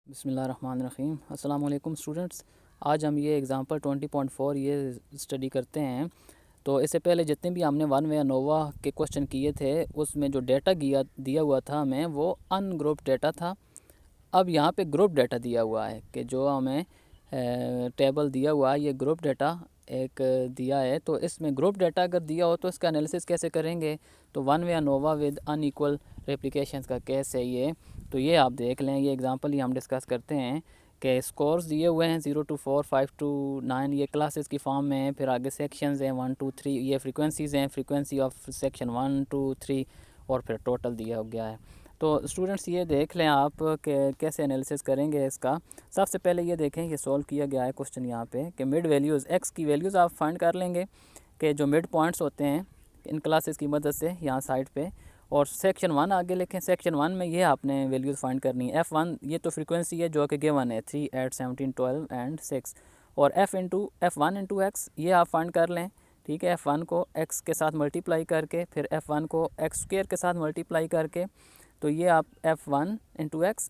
बिस्मिल्लाहिर्रहमानिर्रहीम। अस्सलाम वालेकुम स्टूडेंट्स। आज हम ये एग्ज़ाम्पल 20.4 ये स्टडी करते हैं। तो इससे पहले जितने भी हमने वन वे अनोवा के क्वेश्चन किए थे उसमें जो डेटा दिया हुआ था हमें वो अनग्रुप डेटा था। अब यहाँ पे ग्रुप डेटा दिया हुआ है कि जो हमें टेबल दिया हुआ है, ये ग्रुप डेटा एक दिया है। तो इसमें ग्रुप डेटा अगर दिया हो तो इसका एनालिसिस कैसे करेंगे। तो one way ANOVA with unequal replications का केस है ये। तो ये आप देख लें, ये एग्जांपल ही हम डिस्कस करते हैं कि स्कोर्स दिए हुए हैं 0 to 4, 5 to 9, ये क्लासेस की फॉर्म में है। फिर आगे सेक्शंस हैं 1 2 3, ये फ्रीक्वेंसीज़ हैं, फ्रीक्वेंसी ऑफ सेक्शन 1 2 3, और फिर टोटल दिया गया है। तो स्टूडेंट्स ये देख लें आप कि कैसे एनालिसिस करेंगे इसका। सबसे पहले ये देखें, ये सॉल्व किया गया है क्वेश्चन यहाँ पे कि मिड वैल्यूज़ एक्स की वैल्यूज़ आप फाइंड कर लेंगे कि जो मिड पॉइंट्स होते हैं इन क्लासेस की मदद से यहाँ साइड पे, और सेक्शन 1 आगे लिखें। सेक्शन 1 में ये आपने वैल्यूज़ फाइंड करनी है। F1 ये तो फ्रीक्वेंसी है जो कि गिवन है 3, 8, 17, 12 एंड 6, और F1 इंटू एक्स ये आप फाइंड कर लें। ठीक है, F1 को x के साथ मल्टीप्लाई करके, फिर F1 को x स्क्वायर के साथ मल्टीप्लाई करके, तो ये आप F1 into x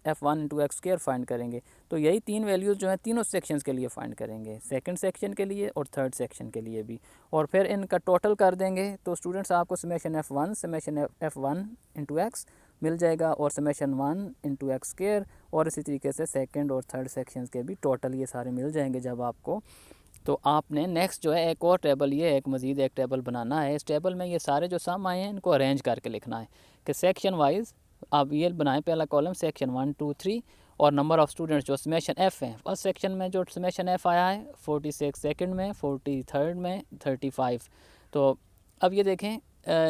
square find करेंगे। तो यही तीन वैल्यूज़ जो हैं तीनों सेक्शंस के लिए फ़ाइंड करेंगे, सेकंड सेक्शन के लिए और थर्ड सेक्शन के लिए भी, और फिर इनका टोटल कर देंगे। तो स्टूडेंट्स आपको summation F1 summation F1 into X मिल जाएगा, और समेशन 1 इंटू एक्स स्क्वायर, और इसी तरीके से सेकंड और थर्ड सेक्शंस के भी टोटल ये सारे मिल जाएंगे जब आपको। तो आपने नेक्स्ट जो है एक और टेबल, ये एक मज़ीद एक टेबल बनाना है। इस टेबल में ये सारे जो सम आए हैं इनको अरेंज करके लिखना है कि सेक्शन वाइज आप ये बनाएं। पहला कॉलम सेक्शन 1 2 3, और नंबर ऑफ़ स्टूडेंट्स जो समेशन एफ़ हैं। फर्स्ट सेक्शन में जो समेशन एफ़ आया है 46, सेकंड में 43, में 35। तो अब ये देखें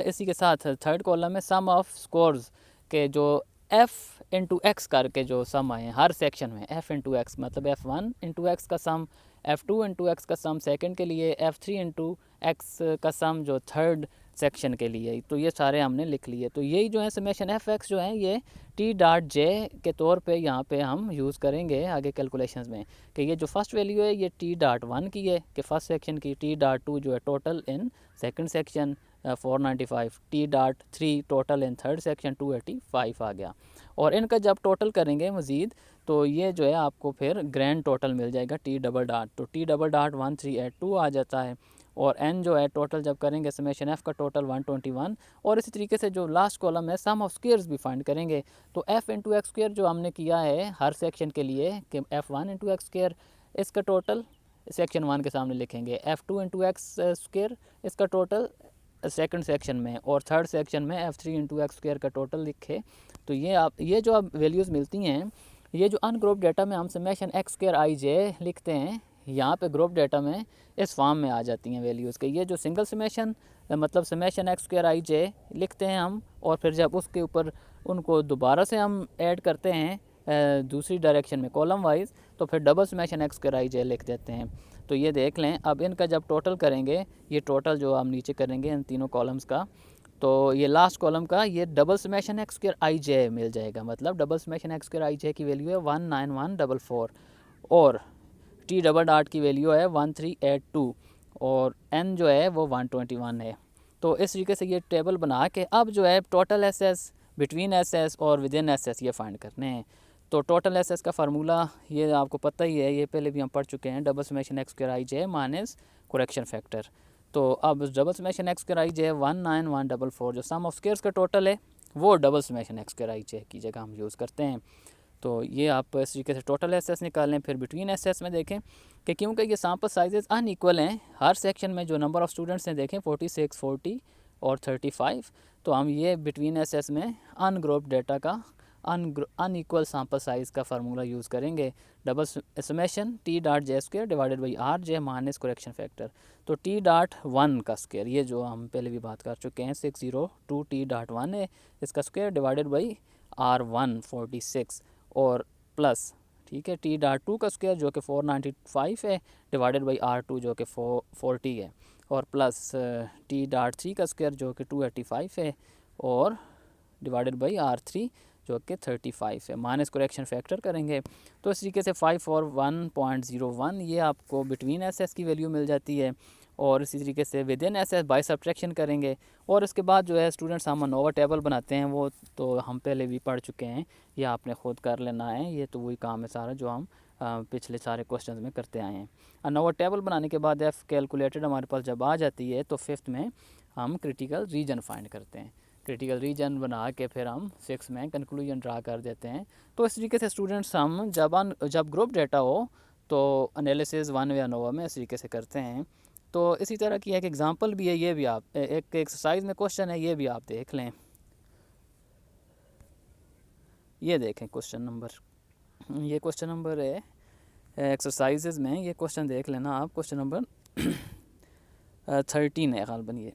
इसी के साथ थर्ड कॉलम में सम ऑफ़ स्कोर्स के जो एफ़ इंटू एक्स करके जो सम आए हैं हर सेक्शन में, एफ़ इंटू एक्स मतलब F1 इंटू एक्स का सम, F2 इंटू एक्स का सम सेकंड के लिए, F3 इंटू एक्स का सम जो थर्ड सेक्शन के लिए। तो ये सारे हमने लिख लिए। तो यही जो है समेशन एफ एक्स जो है ये टी डॉट जे के तौर पे यहाँ पे हम यूज़ करेंगे आगे कैलकुलेशंस में, कि ये जो फर्स्ट वैल्यू है ये टी डॉट 1 की है कि फर्स्ट सेक्शन की, टी डॉट 2 जो है total in second section 495, T dot 3 total in third section 285 आ गया। और इनका जब टोटल करेंगे मज़ीद तो ये जो है आपको फिर ग्रैंड टोटल मिल जाएगा टी डबल डॉट। तो टी डबल डॉट 1382 आ जाता है, और n जो है टोटल जब करेंगे समेशन f का टोटल 121, और इसी तरीके से जो लास्ट कॉलम है सम ऑफ स्क्वायर्स भी फाइंड करेंगे। तो f इंटू एक्स स्क्वायर जो हमने किया है हर सेक्शन के लिए कि F1 इंटू एक्स स्क्वायर, इसका टोटल सेक्शन 1 के सामने लिखेंगे। F2 इंटू एक्स स्क्वायर इसका टोटल सेकंड सेक्शन में, और थर्ड सेक्शन में F3 इंटू एक्स स्क्वायर का टोटल लिखे। तो ये जो अब वैल्यूज़ मिलती हैं, ये जो अनग्रुप डेटा में हम समेशन एक्स स्क्वायर आई जे लिखते हैं, यहाँ पे ग्रुप डेटा में इस फॉर्म में आ जाती हैं वैल्यूज़ के। ये जो सिंगल समेशन मतलब समेशन एक्स स्क्वायर आई जे लिखते हैं हम, और फिर जब उसके ऊपर उनको दोबारा से हम ऐड करते हैं दूसरी डायरेक्शन में कॉलम वाइज, तो फिर डबल समेशन एक्स स्क्वायर आई जे लिख देते हैं। तो ये देख लें, अब इनका जब टोटल करेंगे, ये टोटल जो हम नीचे करेंगे इन तीनों कॉलम्स का, तो ये लास्ट कॉलम का ये डबल समेशन एक्स स्क्वायर आई जे मिल जाएगा। मतलब डबल समेशन एक्स स्क्वायर आई जे की वैल्यू है 19144, और टी डबल डॉट की वैल्यू है 1382, और n जो है वो 121 है। तो इस तरीके से ये टेबल बना के अब जो है total S S, between S S और विद इन एस एस ये फाइंड करने हैं। तो टोटल एस एस का फार्मूला ये आपको पता ही है, ये पहले भी हम पढ़ चुके हैं, डबल समेशन एक्स स्क्वायर आई जे माइनस करेक्शन फैक्टर। तो अब डबल समेशन एक्स स्क्वायर आई जे 19144 जो सम ऑफ स्क्वायर्स का टोटल है वो डबल समेशन एक्स स्क्वायर आई जे की जगह हम यूज़ करते हैं। तो ये आप इस तरीके से टोटल एस निकालें। फिर बिटवीन एस में देखें कि क्योंकि ये सैम्पल साइजेस अनइक्वल हैं, हर सेक्शन में जो नंबर ऑफ़ स्टूडेंट्स हैं देखें 46, 40 और 35, तो हम ये बिटवीन एस में अनग्रुप डेटा का अनइक्वल सैम्पल साइज़ का फार्मूला यूज़ करेंगे। Double summation T dot J square divided by R J minus correction factor. तो टी डॉट 1 का स्क्वायर, ये जो हम पहले भी बात कर चुके हैं 602 टी डॉट 1 है, इसका स्क्वायर डिवाइडेड बाई R1 46, और प्लस, ठीक है, टी डॉट 2 का स्क्वायर जो कि 495 है डिवाइडेड बाई R2 जो कि 40 है, और प्लस टी डॉट 3 का स्क्वायर जो कि 285 है, और डिवाइडेड बाई R3 जो कि 35 है, माइनस करेक्शन फैक्टर करेंगे। तो इस तरीके से 541.01 ये आपको बिटवीन एस की वैल्यू मिल जाती है। और इसी तरीके से within S by subtraction करेंगे। और इसके बाद जो है स्टूडेंट्स हम अनोवा टेबल बनाते हैं, वो तो हम पहले भी पढ़ चुके हैं, ये आपने ख़ुद कर लेना है, ये तो वही काम है सारा जो हम पिछले सारे क्वेश्चंस में करते आए हैं। अनोवा टेबल बनाने के बाद एफ़ कैलकुलेटेड हमारे पास जब आ जाती है तो फिफ्थ में हम क्रिटिकल रीजन फाइंड करते हैं। क्रिटिकल रीजन बना के फिर हम सिक्स में कंक्लूजन ड्रा कर देते हैं। तो इस तरीके से स्टूडेंट्स हम जब ग्रुप डेटा हो तो एनालिसिस वन वे अनोवा में इस तरीके से करते हैं। तो इसी तरह की एक एग्ज़ाम्पल भी है, ये भी आप एक एक्सरसाइज में क्वेश्चन है, ये भी आप देख लें। ये देखें क्वेश्चन नंबर, ये क्वेश्चन नंबर है एक्सरसाइजेज़ में, ये क्वेश्चन देख लेना आप। क्वेश्चन नंबर 13 है ग़ालिबन ये,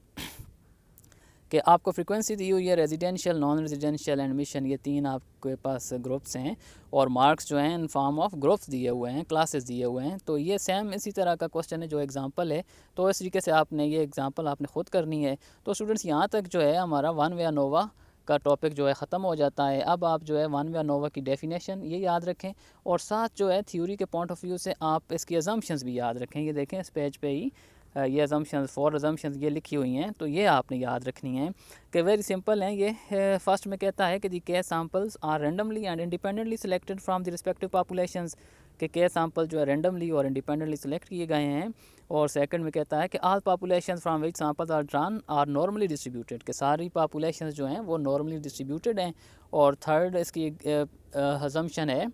कि आपको फ्रीक्वेंसी दी हुई है residential, non residential and mission, ये तीन आपके पास ग्रुप्स हैं और मार्क्स जो हैं इन फॉर्म ऑफ ग्रुप्स दिए हुए हैं, क्लासेस दिए हुए हैं। तो ये सेम इसी तरह का क्वेश्चन है जो एग्जांपल है। तो इस तरीके से आपने ये एग्जांपल आपने ख़ुद करनी है। तो स्टूडेंट्स यहाँ तक जो है हमारा वन वे अनोवा का टॉपिक जो है ख़त्म हो जाता है। अब आप जो है वन वे अनोवा की डेफिनेशन ये याद रखें और साथ जो है थ्योरी के पॉइंट ऑफ व्यू से आप इसकी अजम्पशंस भी याद रखें। ये देखें इस पेज पे ही ये अजम्पशंस, 4 अजम्पशंस ये लिखी हुई हैं, तो ये आपने याद रखनी है कि वेरी सिंपल हैं ये। फर्स्ट में कहता है कि the k samples are randomly and independently selected from the respective populations, k sample जो है रेंडमली और इंडिपेंडेंटली सिलेक्ट किए गए हैं। और सेकंड में कहता है कि all populations from which samples are drawn are normally distributed, के सारी पॉपुलेशंस जो हैं वो नॉर्मली डिस्ट्रीब्यूटेड हैं। और थर्ड इसकी अजम्पशन है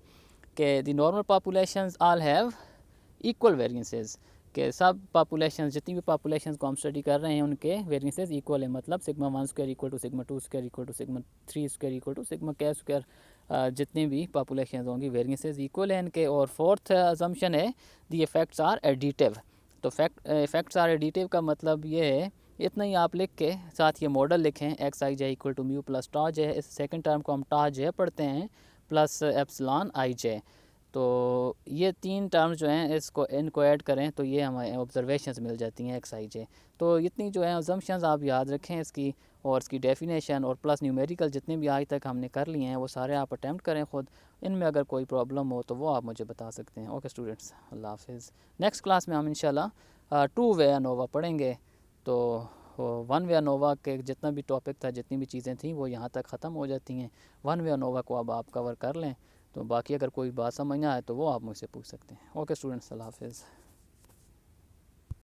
कि the normal populations all have equal variances, कि सब पॉपुलेशन, जितनी भी पॉपुलेशन को हम स्टडी कर रहे हैं उनके वेरिएंसेस इक्वल है। मतलब sigma 1 square equal to sigma 2 square equal to sigma 3 square equal to sigma k square, जितनी भी पॉपुलेशन होंगी वेरिएंसेस इक्वल है इनके। और फोर्थ अजम्पशन है दी इफ़ेक्ट्स आर एडिटिव। तो इफ़ेक्ट्स आर एडिटिव का मतलब ये है, इतना ही आप लिख के साथ ये मॉडल लिखें, x i j equal to mu plus tau j, इस सेकेंड टर्म को हम टा जे पढ़ते हैं, प्लस एप्सिलॉन आई जे। तो ये तीन टर्म्स जो हैं इनको ऐड करें तो ये हमें ऑब्जर्वेशंस मिल जाती हैं एक्स आई जे। तो इतनी जो है अजम्पशंस आप याद रखें इसकी, और इसकी डेफिनेशन और प्लस न्यूमेरिकल जितने भी आज तक हमने कर लिए हैं वो सारे आप अटैम्प्ट करें ख़ुद। इनमें अगर कोई प्रॉब्लम हो तो वो आप मुझे बता सकते हैं। ओके स्टूडेंट्स, अल्लाह हाफिज़। नेक्स्ट क्लास में हम इंशाल्लाह टू वे अनोवा पढ़ेंगे। तो वन वे अनोवा के जितना भी टॉपिक था, जितनी भी चीज़ें थी वो यहाँ तक ख़त्म हो जाती हैं। वन वे अनोवा को अब आप कवर कर लें, तो बाकी अगर कोई बात समझ ना आए तो वो आप मुझसे पूछ सकते हैं। ओके स्टूडेंट्स, अल्लाह हाफिज़।